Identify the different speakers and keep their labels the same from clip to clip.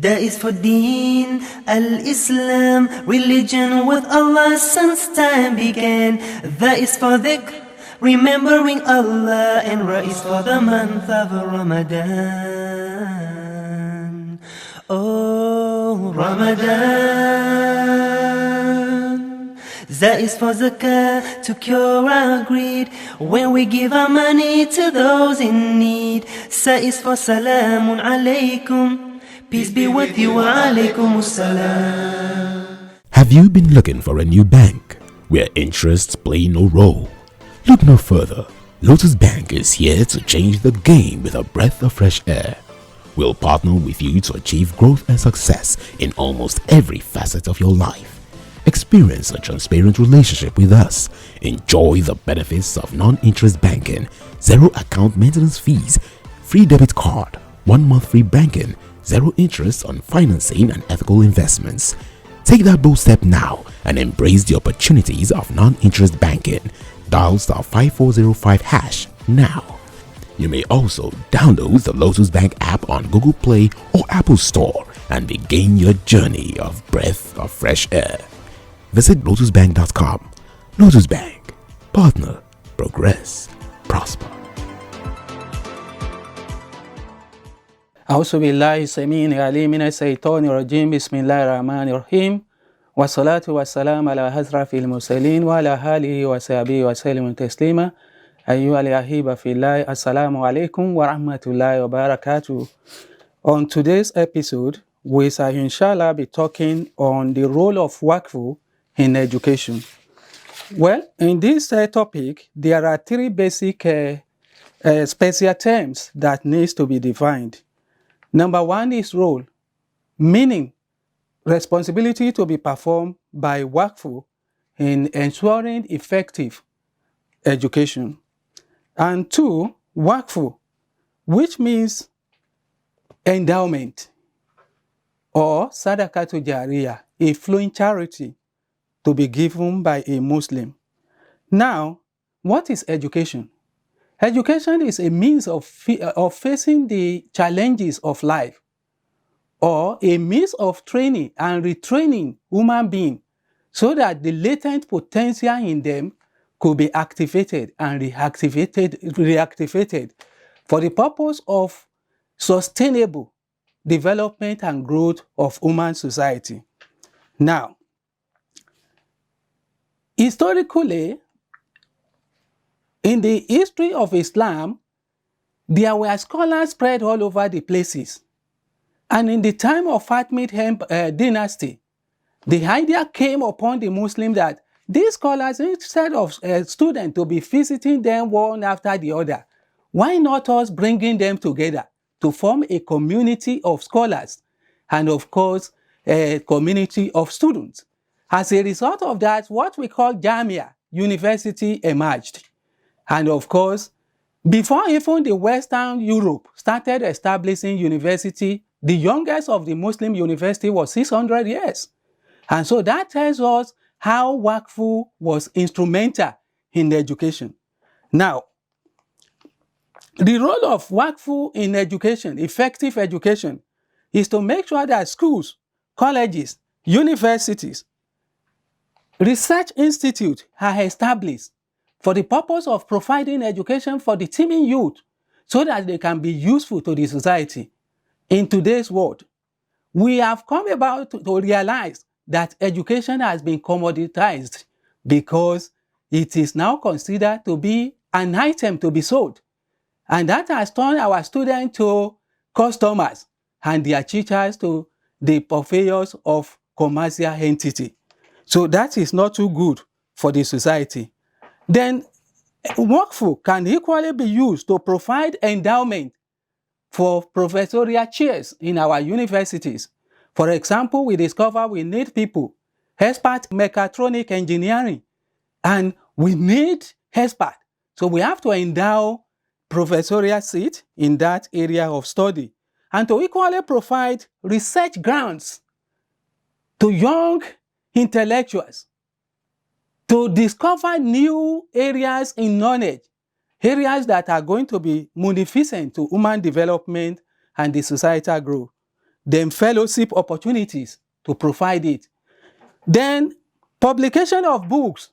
Speaker 1: That is for Deen al-Islam, religion with Allah since time began. That is for dhikr, remembering Allah, and Ra is for the month of Ramadan. Oh, Ramadan. That is for zakah, to cure our greed, when we give our money to those in need. Sa is for salamun alaykum, peace be with you, wa alaykum assalam.
Speaker 2: Have you been looking for a new bank where interests play no role? Look no further. Lotus Bank is here to change the game with a breath of fresh air. We'll partner with you to achieve growth and success in almost every facet of your life. Experience a transparent relationship with us. Enjoy the benefits of non-interest banking, zero account maintenance fees, free debit card, 1 month free banking, zero interest on financing and ethical investments. Take that bold step now and embrace the opportunities of non-interest banking. Dial *5405# now. You may also download the Lotus Bank app on Google Play or Apple Store and begin your journey of breath of fresh air. Visit lotusbank.com. Lotus Bank. Partner. Progress. Prosper.
Speaker 3: أعوذ بالله السميع العليم من الشيطان الرجيم بسم الله الرحمن الرحيم والصلاة والسلام على أشرف المرسلين وعلى آله وصحبه وسلم تسليما أيها الأحبة في الله السلام عليكم ورحمة الله وبركاته. On today's episode, we shall inshallah be talking on the role of Waku in education. Well, in this topic, there are three basic special terms that needs to be defined. Number one is role, meaning responsibility to be performed by Waku in ensuring effective education. And two, Waku, which means endowment or sadaqatu jariyah, a flowing charity to be given by a Muslim. Now, what is education? Education is a means of facing the challenges of life, or a means of training and retraining human beings so that the latent potential in them could be activated and reactivated for the purpose of sustainable development and growth of human society. Now, historically, in the history of Islam, there were scholars spread all over the places. And in the time of Fatimid dynasty, the idea came upon the Muslim that these scholars, instead of students to be visiting them one after the other, why not us bringing them together to form a community of scholars and, of course, a community of students? As a result of that, what we call Jamia, university, emerged. And of course, before even the Western Europe started establishing university, the youngest of the Muslim university was 600 years. And so that tells us how Waku was instrumental in education. Now, the role of Waku in education, effective education, is to make sure that schools, colleges, universities, research institutes are established for the purpose of providing education for the teeming youth so that they can be useful to the society. In today's world, we have come about to realize that education has been commoditized because it is now considered to be an item to be sold. And that has turned our students to customers and their teachers to the purveyors of commercial entity. So that is not too good for the society. Then Waku can equally be used to provide endowment for professorial chairs in our universities. For example, we discover we need people, expert mechatronic engineering, and we need expert. So we have to endow professorial seat in that area of study, and to equally provide research grants to young intellectuals to discover new areas in knowledge, areas that are going to be munificent to human development and the societal growth. then fellowship opportunities to provide it. Then publication of books,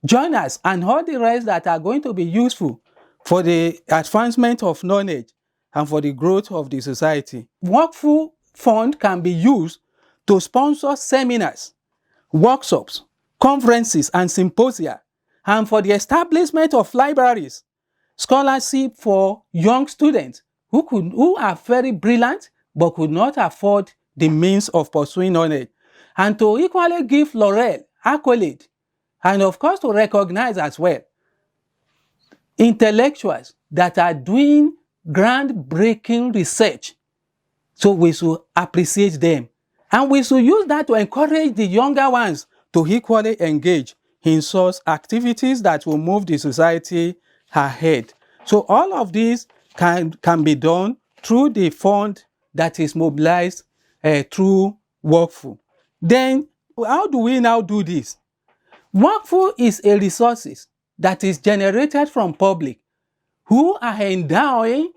Speaker 3: journals, and all the rest that are going to be useful for the advancement of knowledge and for the growth of the society. Waku fund can be used to sponsor seminars, workshops, conferences, and symposia, and for the establishment of libraries, scholarship for young students who are very brilliant but could not afford the means of pursuing knowledge, and to equally give laurel, accolade, and of course to recognize as well intellectuals that are doing groundbreaking research. So we should appreciate them. And we should use that to encourage the younger ones to equally engage in such activities that will move the society ahead. So all of this can be done through the fund that is mobilized through Waku. Then how do we now do this? Waku is a resource that is generated from public who are endowing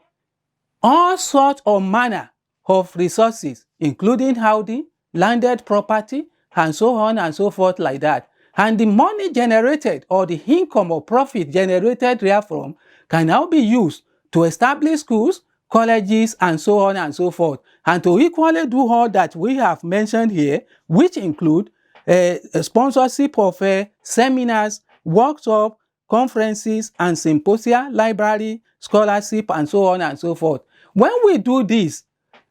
Speaker 3: all sorts of manner of resources, including housing, landed property, and so on and so forth like that. And the money generated or the income or profit generated therefrom can now be used to establish schools, colleges, and so on and so forth, and to equally do all that we have mentioned here, which include a sponsorship of seminars, workshops, conferences, and symposia, library, scholarship, and so on and so forth. When we do this,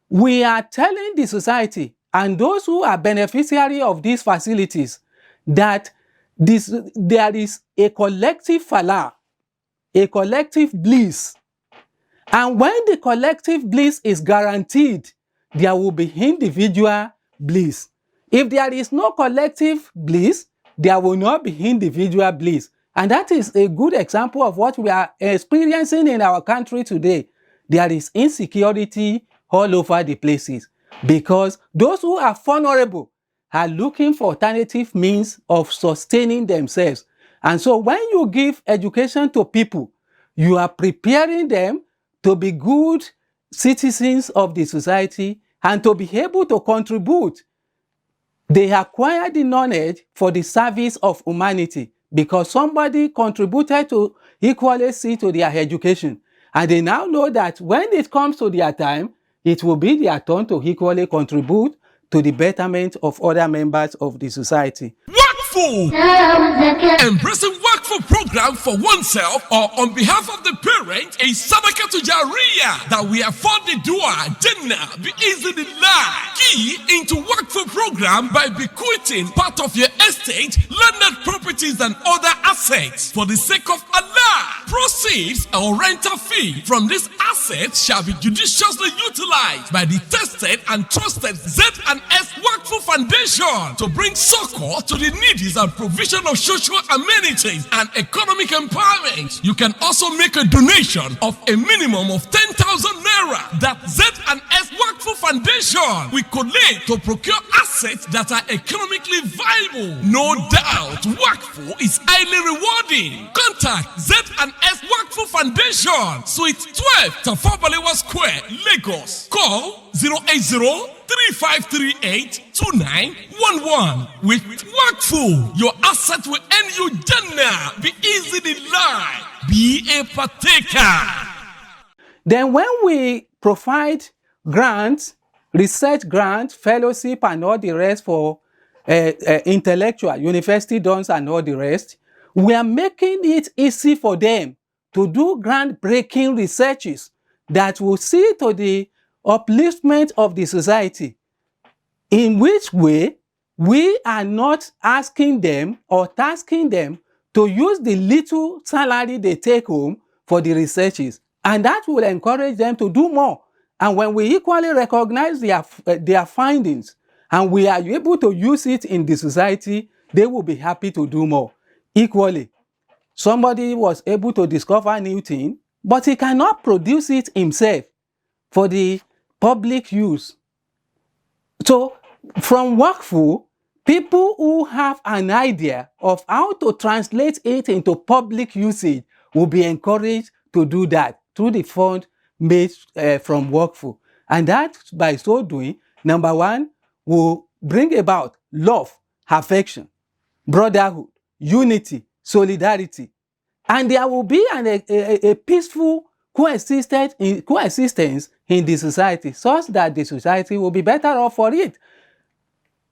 Speaker 3: we are telling the society and those who are beneficiaries of these facilities that there is a collective falah, a collective bliss. And when the collective bliss is guaranteed, there will be individual bliss. If there is no collective bliss, there will not be individual bliss. And that is a good example of what we are experiencing in our country today. There is insecurity all over the places because those who are vulnerable are looking for alternative means of sustaining themselves. And so when you give education to people, you are preparing them to be good citizens of the society and to be able to contribute. They acquire the knowledge for the service of humanity because somebody contributed to equally see to their education. And they now know that when it comes to their time, it will be their turn to equally contribute to the betterment of other members of the society.
Speaker 4: Waku! Embracing Waku program for oneself or on behalf of the parent is Sadaka to Jariya that we afford the dua Jannah be easily life. Key into Waku program by bequeathing part of your estate, landed properties and other assets for the sake of Allah. Proceeds or rental fee from this asset shall be judiciously utilized by the tested and trusted Z&S Waku Foundation to bring succor to the needy and provision of social amenities and economic empowerment. You can also make a donation of a minimum of 10,000 naira that Z&S Waku Foundation will collect to procure assets that are economically viable. No doubt, Waku is highly rewarding. Contact Z&S Waku Foundation, Suite 12, Tafabalewa Square, Lagos. Call 080-3538-2911. With Waku, your asset will end you Jannah. Be easily life. Be a partaker.
Speaker 3: Then when we provide grants, research grants, fellowship, and all the rest for intellectual, university dons and all the rest, we are making it easy for them to do groundbreaking researches that will see to the upliftment of the society, in which way we are not asking them or tasking them to use the little salary they take home for the researches, and that will encourage them to do more. And when we equally recognize their findings and we are able to use it in the society, they will be happy to do more. Equally, somebody was able to discover a new thing, but he cannot produce it himself for the public use. So from Waku, people who have an idea of how to translate it into public usage will be encouraged to do that through the fund made from Waku. And that, by so doing, number one, will bring about love, affection, brotherhood, unity, solidarity. And there will be a peaceful coexistence in the society, such that the society will be better off for it.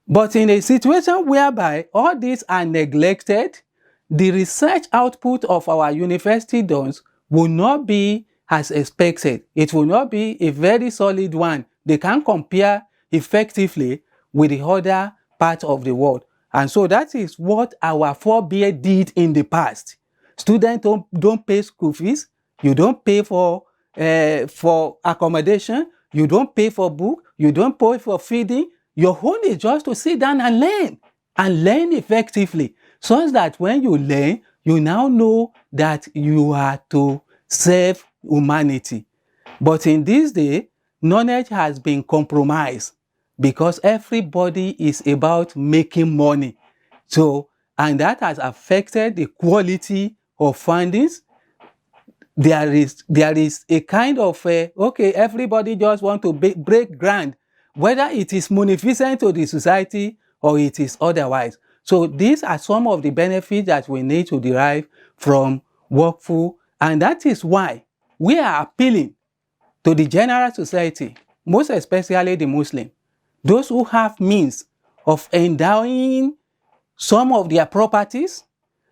Speaker 3: But in a situation whereby all these are neglected, the research output of our university dons will not be as expected. It will not be a very solid one. They can't compare effectively with the other part of the world. And so that is what our forebear did in the past. Students don't pay school fees. You don't pay for accommodation. You don't pay for book. You don't pay for feeding. Your own is just to sit down and learn effectively, so that when you learn, you now know that you are to serve humanity. But in this day, knowledge has been compromised because everybody is about making money. So, and that has affected the quality of findings. There is a kind of, everybody just want to break ground, whether it is munificent to the society or it is otherwise. So these are some of the benefits that we need to derive from Waku, and that is why we are appealing to the general society, most especially the Muslim, those who have means of endowing some of their properties,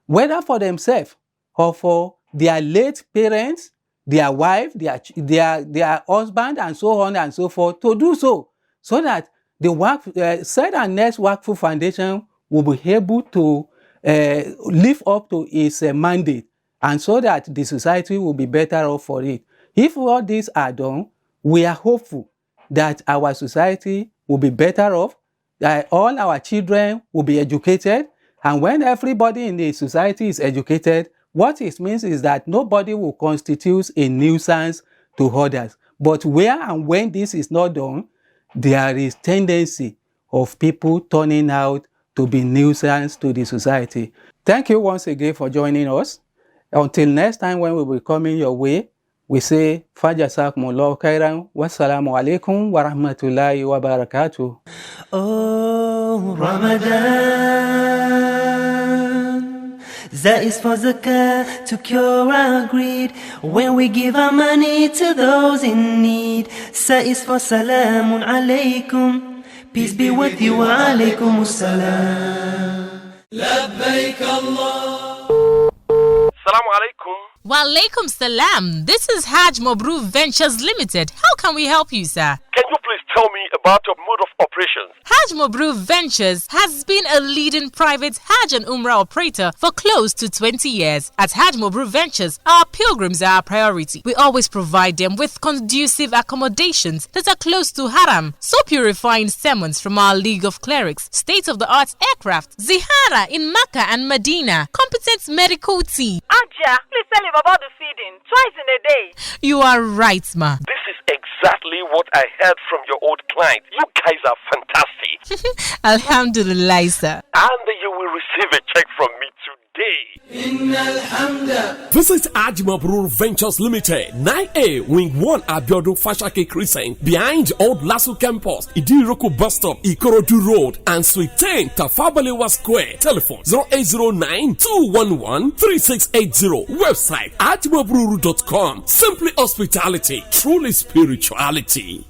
Speaker 3: whether for themselves or for their late parents, their wife, their husband, and so on and so forth, to do so that the Said and Next Waku Foundation will be able to live up to its mandate, and so that the society will be better off for it. If all these are done, we are hopeful that our society will be better off, that all our children will be educated, and when everybody in the society is educated, what it means is that nobody will constitute a nuisance to others. But where and when this is not done, there is tendency of people turning out to be nuisance to the society. Thank you once again for joining us. Until next time when we will be coming your way, we say, Fajasakumullahu khairan, wassalamu alaikum wa rahmatullahi wa barakatuh.
Speaker 1: Oh, Ramadan, that is for zakah to cure our greed. When we give our money to those in need, that is for salamun alaikum. Peace be with you, wa alaikum assalam. Labbaik Allah.
Speaker 5: Assalamu alaikum.
Speaker 6: Wa alaikum salam. This is Hajj Mabrur Ventures Limited. How can we help you, sir?
Speaker 5: Can you please tell me about your mode of operations?
Speaker 6: Hajj Mabrur Ventures has been a leading private Hajj and Umrah operator for close to 20 years. At Hajj Mabrur Ventures, our pilgrims are our priority. We always provide them with conducive accommodations that are close to Haram, so purifying sermons from our League of Clerics, state-of-the-art aircraft, zihara in Mecca and Medina, competent medical team.
Speaker 7: Aja, please tell him about the feeding twice in a day.
Speaker 6: You are right, ma.
Speaker 5: This is exactly what I heard from your old client. You guys are fantastic.
Speaker 6: Alhamdulillah, sir.
Speaker 5: And you will receive a check from me today.
Speaker 4: Visit Hajj Mabrur Ventures Limited, 9A, Wing 1, Abiodun Fashake Crescent, behind Old Lasso Campus, Idiroko Bus Stop, Ikorodu Road, and Suite 10, Tafabalewa Square. Telephone 0809-211-3680. Website hajmabruru.com. Simply hospitality, truly spirituality.